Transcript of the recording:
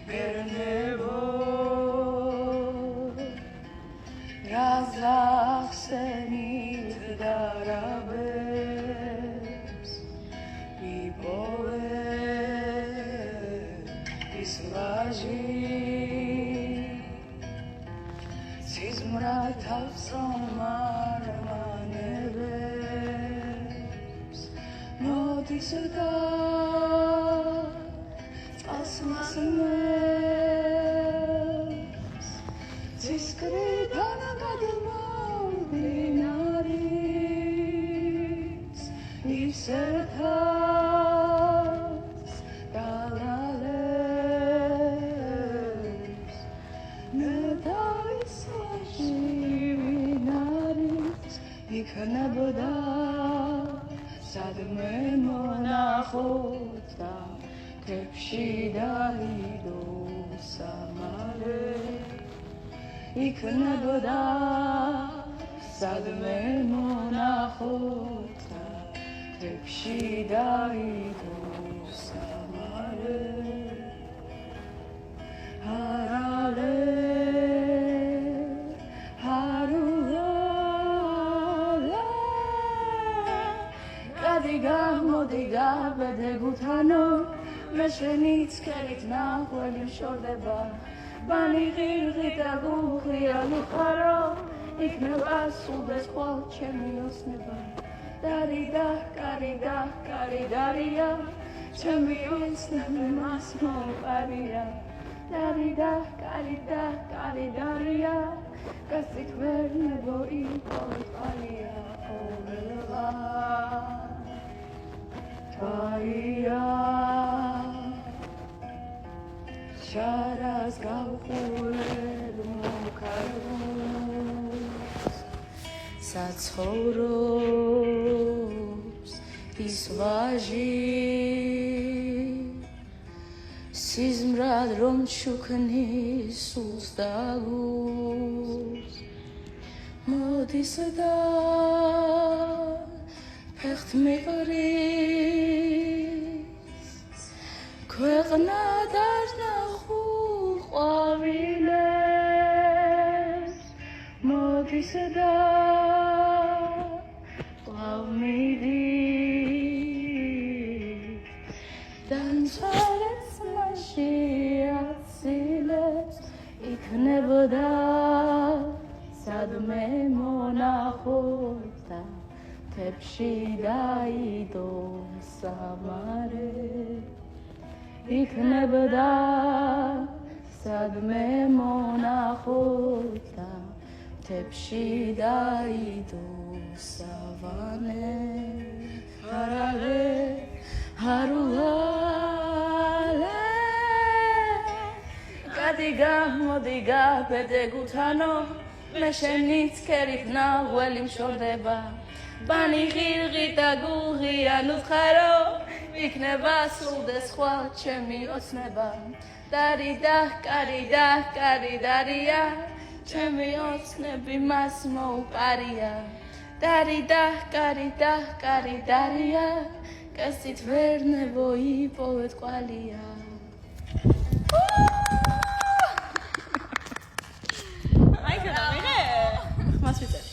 ვერნებო რაზახსენით დარაბებს იპოვე ის ვაჟი სიზმრად თავს რომ არ მანებებს მოდის და წყალს მასმებს ცისკრიდან გადმოვდინარიც ისერთაც დალალებს ნედაისაში ვინარიც იქნებოდა სადმე მონახოთ და თებში დაიდო სამარე იქნებოდა სადმე მონახოთ და თებში დაიდო სამარე არალე ჰარულალე კადიგა მოდიგა ბედეგუთანო მე შენი ცქერით ნახველი შორდება ბანი ღირღით და გუღია ნუხარო იქნება სულდეს ხვალ ჩემი ოსნება დარიდა კარიდა კარიდარია ჩემი ოსნები მას მოყარია დარიდა კარიდა კარიდარია გასით ვერ ნებოიყოლყალია ოველა თვაია შარას გავხურებ მოკაროს საცხოვრობს ის ვაჟი სიზმრად რომ შუქნის სულს და ლუს მოდის და ფეხთ მიყრის ქვეყნა დარნახულ ყვავილებს მოდის და ყლავ მიდის დამცველებს მასში აცილებს იქნებოდა სადმე მონახოთ და თებში დაიდო სამარე იქნებოდა სადმე მონახოთ და თებში დაიდო სავანე არალე ჰარულალე კადიგა მოდიგა ბედეგუთანო მე შენი ცქერით ნაღველი მშორდება ბანი ღირღით და გუღია ნუხარო იქნება სულდეს ხვალ ჩემი ოცნება დარიდა კარიდა კარიდარია ჩემი ოცნები მას მოუყარია დარიდა კარიდა კარიდარია კაცით ვერ ნებოიპოვეთ ყვალია აი ხა და მიღე მას ვიცი